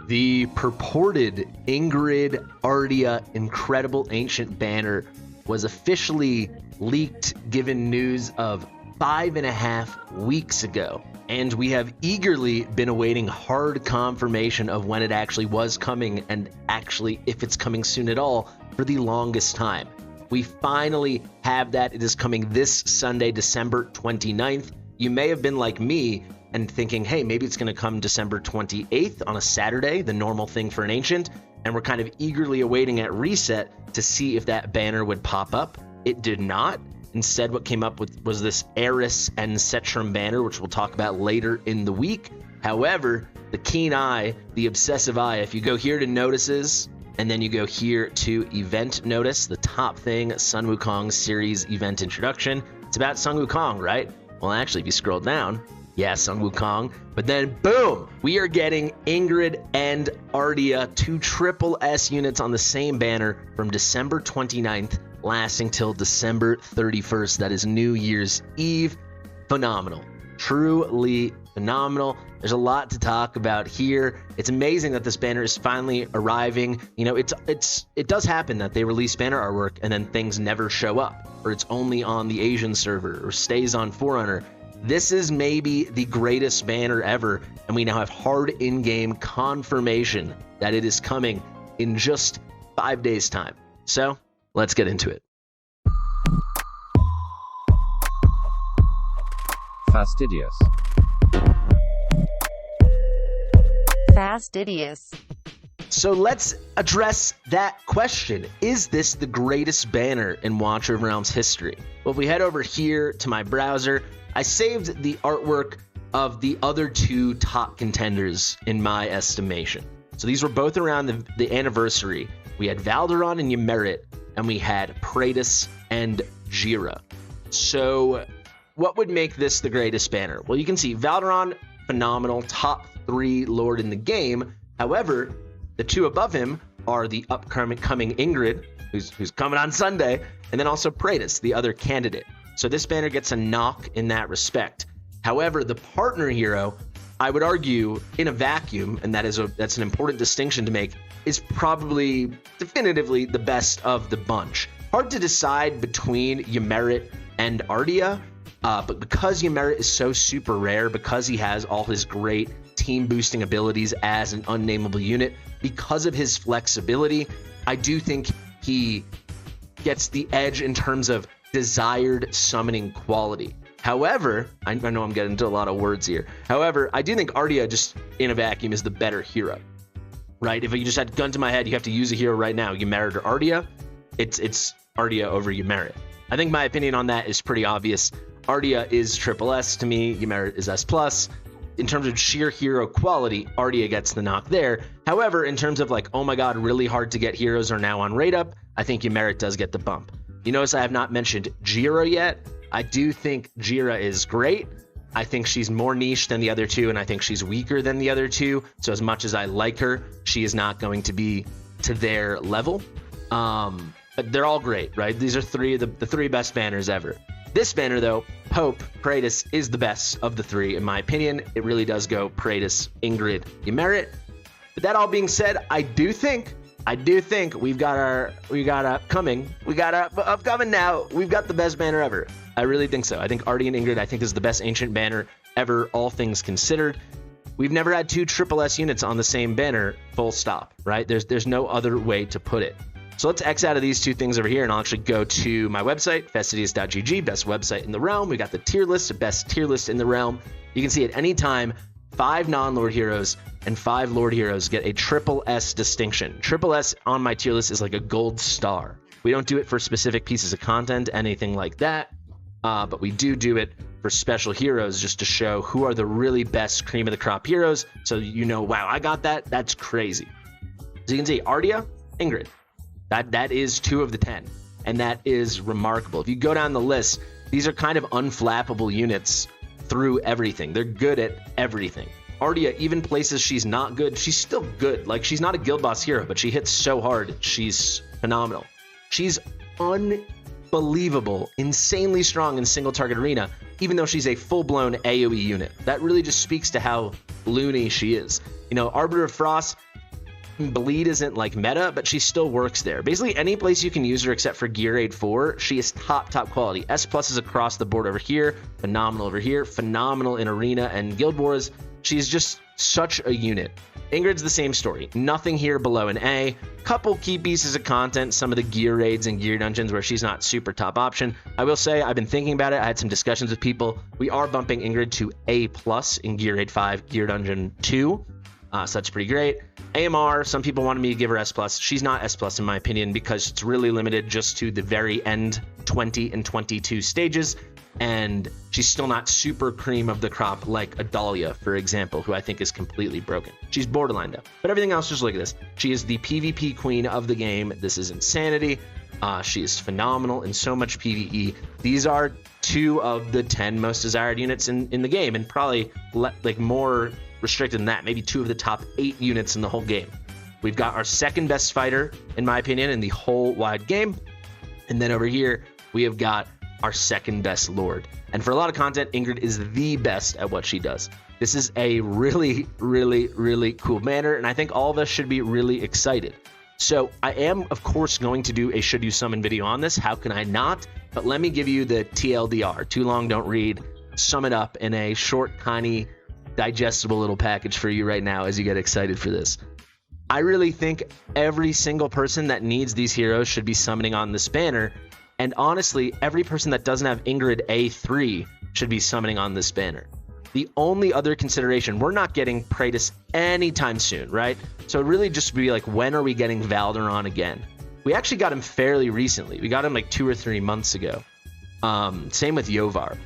The purported Ingrid Ardea Incredible Ancient banner was officially leaked, given news of 5.5 weeks ago. And we have eagerly been awaiting hard confirmation of when it actually was coming, and actually if it's coming soon at all, for the longest time. We finally have that. It is coming this Sunday, December 29th. You may have been like me and thinking, hey, maybe it's going to come December 28th on a Saturday, the normal thing for an ancient, and we're kind of eagerly awaiting at reset to see if that banner would pop up. It did not. Instead, what came up with was this Eris and Cetrum banner, which we'll talk about later in the week. However, the keen eye, the obsessive eye, if you go here to notices, and then you go here to event notice, the top thing, Sun Wukong series event introduction, it's about Sun Wukong, right? Well, actually, if you scroll down, yeah, Sun Wukong, but then boom, we are getting Ingrid and Ardea, two triple S units on the same banner from December 29th, lasting till December 31st. That is New Year's Eve. Phenomenal. Truly phenomenal. There's a lot to talk about here. It's amazing that this banner is finally arriving. You know, it does happen that they release banner artwork and then things never show up, or it's only on the Asian server or stays on Forerunner. This is maybe the greatest banner ever, and we now have hard in-game confirmation that it is coming in just 5 days' time. So, let's get into it. Fastidious. Fastidious. So let's address that question. Is this the greatest banner in Watcher of Realms history? Well, if we head over here to my browser, I saved the artwork of the other two top contenders in my estimation. So these were both around the anniversary. We had Valderon and Ymerit, and we had Praetus and Jira. So what would make this the greatest banner? Well, you can see Valderon, phenomenal, top 3 lord in the game. However, the two above him are the upcoming Ingrid, who's coming on Sunday, and then also Praetus, the other candidate. So this banner gets a knock in that respect. However, the partner hero, I would argue, in a vacuum, and that's an important distinction to make, is probably definitively the best of the bunch. Hard to decide between Ymerit and Ardea, but because Ymerit is so super rare, because he has all his great team boosting abilities as an unnameable unit, because of his flexibility, I do think he gets the edge in terms of desired summoning quality. However, I know I'm getting into a lot of words here. However, I do think Ardea, just in a vacuum, is the better hero, right? If you just had gun to my head, you have to use a hero right now, Ymerit or Ardea, it's Ardea over Ymerit. I think my opinion on that is pretty obvious. Ardea is triple S to me, Ymerit is S+. In terms of sheer hero quality, Ardea gets the knock there. However, in terms of like, oh my god, really hard to get heroes are now on rate up, I think Ymerit does get the bump. You notice I have not mentioned Jira yet. I do think Jira is great. I think she's more niche than the other two, and I think she's weaker than the other two. So as much as I like her, she is not going to be to their level. But they're all great, right? These are the three best banners ever. This banner, though, Pope, Praetus, is the best of the three, in my opinion. It really does go Praetus, Ingrid, Ymerit. But that all being said, I do think we've got upcoming now. We've got the best banner ever. I really think so. I think Ardea and Ingrid, I think, is the best ancient banner ever, all things considered. We've never had two triple S units on the same banner, full stop, right? There's no other way to put it. So let's X out of these two things over here, and I'll actually go to my website, fastidious.gg, best website in the realm. We got the tier list, the best tier list in the realm. You can see at any time, 5 non-lord heroes and 5 lord heroes get a triple S distinction. Triple S on my tier list is like a gold star. We don't do it for specific pieces of content, anything like that, but we do it for special heroes just to show who are the really best cream of the crop heroes. So you know, wow, I got that. That's crazy. So you can see Ardea, Ingrid. That is 2 of the 10, and that is remarkable. If you go down the list, these are kind of unflappable units through everything. They're good at everything. Ardea, even places she's not good, she's still good. Like, she's not a guild boss hero, but she hits so hard. She's phenomenal. She's unbelievable, insanely strong in single target arena, even though she's a full-blown AoE unit. That really just speaks to how loony she is. You know, Arbiter of Frost, bleed isn't like meta, but she still works there. Basically, any place you can use her except for Gear Aid 4, she is top quality. S+ is across the board over here, phenomenal over here, phenomenal in Arena and Guild Wars. She's just such a unit. Ingrid's the same story. Nothing here below an A. Couple key pieces of content, some of the gear raids and gear dungeons where she's not super top option. I will say I've been thinking about it. I had some discussions with people. We are bumping Ingrid to A+ in Gear Raid 5, Gear Dungeon 2. So that's pretty great. AMR, some people wanted me to give her S+. She's not S+ in my opinion because it's really limited just to the very end 20 and 22 stages. And she's still not super cream of the crop like a Dahlia, for example, who I think is completely broken. She's borderline though. But everything else, just look at this. She is the PvP queen of the game. This is insanity. She is phenomenal in so much PvE. These are 2 of the 10 most desired units in the game, and probably like more restricted than that. Maybe 2 of the top 8 units in the whole game. We've got our second best fighter, in my opinion, in the whole wide game. And then over here, we have got our second best Lord. And for a lot of content, Ingrid is the best at what she does. This is a really, really, really cool banner, and I think all of us should be really excited. So I am, of course, going to do a Should You Summon video on this. How can I not? But let me give you the TLDR. Too long, don't read. Sum it up in a short, tiny, digestible little package for you right now as you get excited for this. I really think every single person that needs these heroes should be summoning on this banner. And honestly, every person that doesn't have Ingrid A3 should be summoning on this banner. The only other consideration, we're not getting Praetus anytime soon, right? So it really just be like, when are we getting Valderon again? We actually got him fairly recently. We got him like 2 or 3 months ago. Same with Yovar.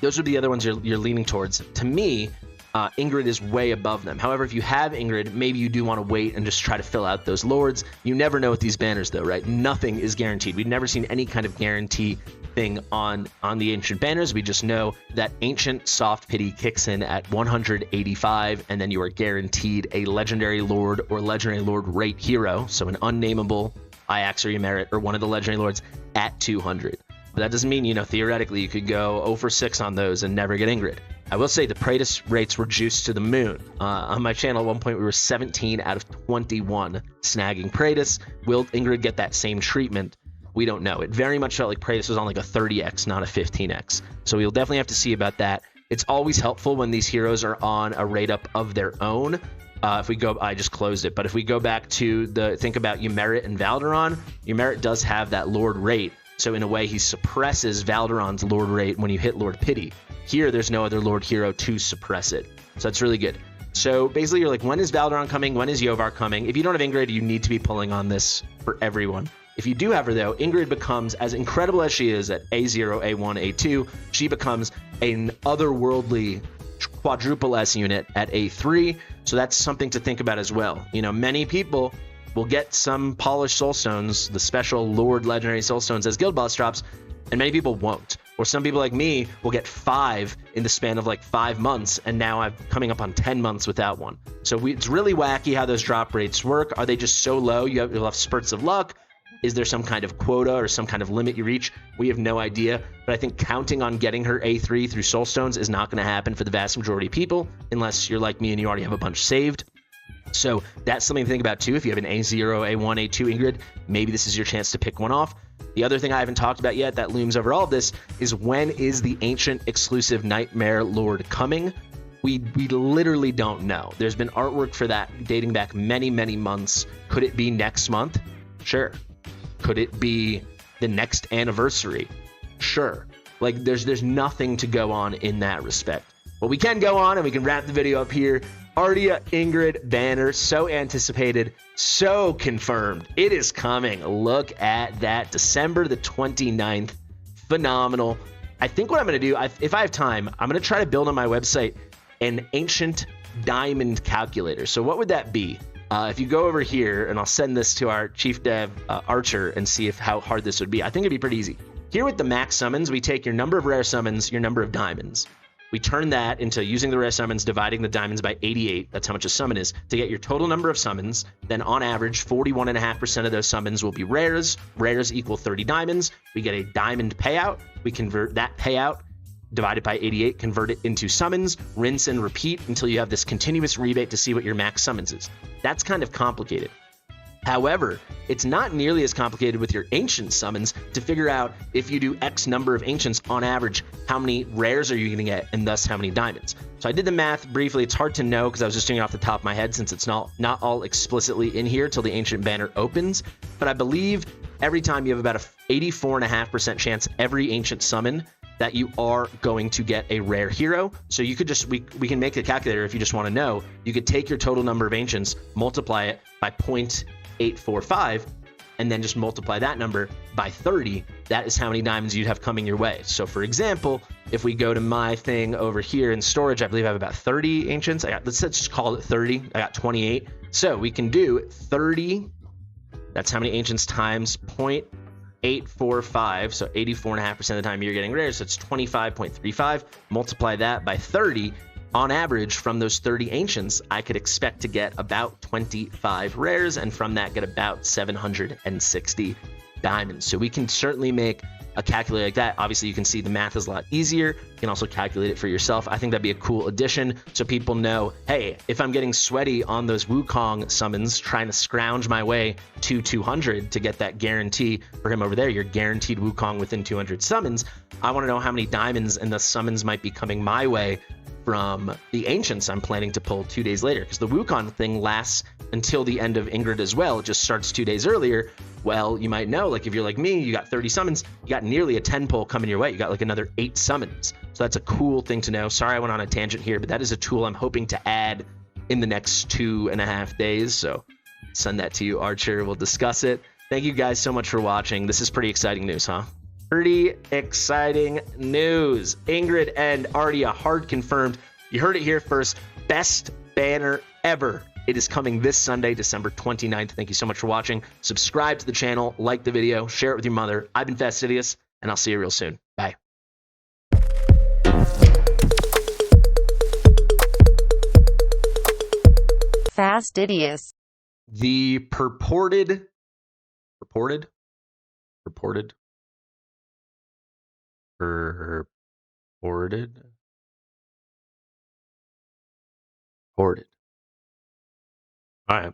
Those are the other ones you're leaning towards. To me, Ingrid is way above them. However, if you have Ingrid, maybe you do want to wait and just try to fill out those lords. You never know with these banners though, right? Nothing is guaranteed. We've never seen any kind of guarantee thing on the ancient banners. We just know that ancient soft pity kicks in at 185, and then you are guaranteed a legendary lord or legendary lord rate hero, so an unnameable Iax or Ymmerit or one of the legendary lords at 200. But that doesn't mean, you know, theoretically you could go 0 for 6 on those and never get Ingrid. I will say the Praetus rates were juiced to the moon. On my channel at one point we were 17 out of 21 snagging Praetus. Will Ingrid get that same treatment? We don't know. It very much felt like Praetus was on like a 30x, not a 15x. So we'll definitely have to see about that. It's always helpful when these heroes are on a rate up of their own. If we go, I just closed it, but if we go back to think about Ymmerit and Valderon, Ymmerit does have that Lord rate. So in a way, he suppresses Valderon's Lord rate when you hit Lord Pity. Here, there's no other Lord hero to suppress it. So that's really good. So basically, you're like, when is Valderon coming? When is Yovar coming? If you don't have Ingrid, you need to be pulling on this for everyone. If you do have her, though, Ingrid becomes, as incredible as she is at A0, A1, A2, she becomes an otherworldly quadruple S unit at A3. So that's something to think about as well. You know, many people will get some polished soulstones, the special Lord legendary soulstones as guild boss drops, and many people won't. Or some people like me will get 5 in the span of like 5 months, and now I'm coming up on 10 months without one. So it's really wacky how those drop rates work. Are they just so low you'll have spurts of luck? Is there some kind of quota or some kind of limit you reach? We have no idea, but I think counting on getting her A3 through soulstones is not going to happen for the vast majority of people, unless you're like me and you already have a bunch saved. So that's something to think about too. If you have an A0, A1, A2 Ingrid, maybe this is your chance to pick one off. The other thing I haven't talked about yet that looms over all of this is, when is the ancient exclusive Nightmare Lord coming? We literally don't know. There's been artwork for that dating back many, many months. Could it be next month? Sure. Could it be the next anniversary? Sure. Like there's nothing to go on in that respect. But we can go on and we can wrap the video up here. Ardea Ingrid banner, so anticipated, so confirmed. It is coming. Look at that. December the 29th. Phenomenal. I think what I'm going to do, if I have time, I'm going to try to build on my website an ancient diamond calculator. So what would that be? If you go over here, and I'll send this to our chief dev, Archer, and see how hard this would be. I think it'd be pretty easy. Here with the max summons, we take your number of rare summons, your number of diamonds. We turn that into using the rare summons, dividing the diamonds by 88. That's how much a summon is, to get your total number of summons. Then on average, 41.5% of those summons will be rares. Rares equal 30 diamonds. We get a diamond payout. We convert that payout divide it by 88, convert it into summons, rinse and repeat until you have this continuous rebate to see what your max summons is. That's kind of complicated. However, it's not nearly as complicated with your ancient summons to figure out if you do X number of ancients on average, how many rares are you going to get, and thus how many diamonds. So I did the math briefly. It's hard to know because I was just doing it off the top of my head since it's not all explicitly in here till the ancient banner opens. But I believe every time you have about a 84.5% chance every ancient summon that you are going to get a rare hero. So you could just, we can make a calculator if you just want to know. You could take your total number of ancients, multiply it by 0.845, and then just multiply that number by 30. That is how many diamonds you'd have coming your way. So for example, if we go to my thing over here in storage, I believe I have about 30 ancients. Let's just call it 30. I got 28. So we can do 30. That's how many ancients times 0.845. So 84.5% of the time you're getting rares. So it's 25.35. Multiply that by 30. On average, from those 30 ancients, I could expect to get about 25 rares, and from that get about 760 diamonds. So we can certainly make a calculator like that. Obviously, you can see the math is a lot easier. You can also calculate it for yourself. I think that'd be a cool addition so people know, hey, if I'm getting sweaty on those Wukong summons, trying to scrounge my way to 200 to get that guarantee for him over there, you're guaranteed Wukong within 200 summons. I want to know how many diamonds and the summons might be coming my way from the ancients I'm planning to pull 2 days later, because the Wukong thing lasts until the end of Ingrid as well. It just starts 2 days earlier. Well, you might know, like if you're like me, you got 30 summons, you got nearly a 10 pull coming your way. You got like another 8 summons. So that's a cool thing to know. Sorry I went on a tangent here, but that is a tool I'm hoping to add in the next 2.5 days. So send that to you, Archer. We'll discuss it. Thank you guys so much for watching. This is pretty exciting news, huh? Pretty exciting news. Ingrid and Ardea hard confirmed. You heard it here first. Best banner ever. It is coming this Sunday, December 29th. Thank you so much for watching. Subscribe to the channel, like the video, share it with your mother. I've been Fastidious, and I'll see you real soon. Bye. Fastidious. The purported All right.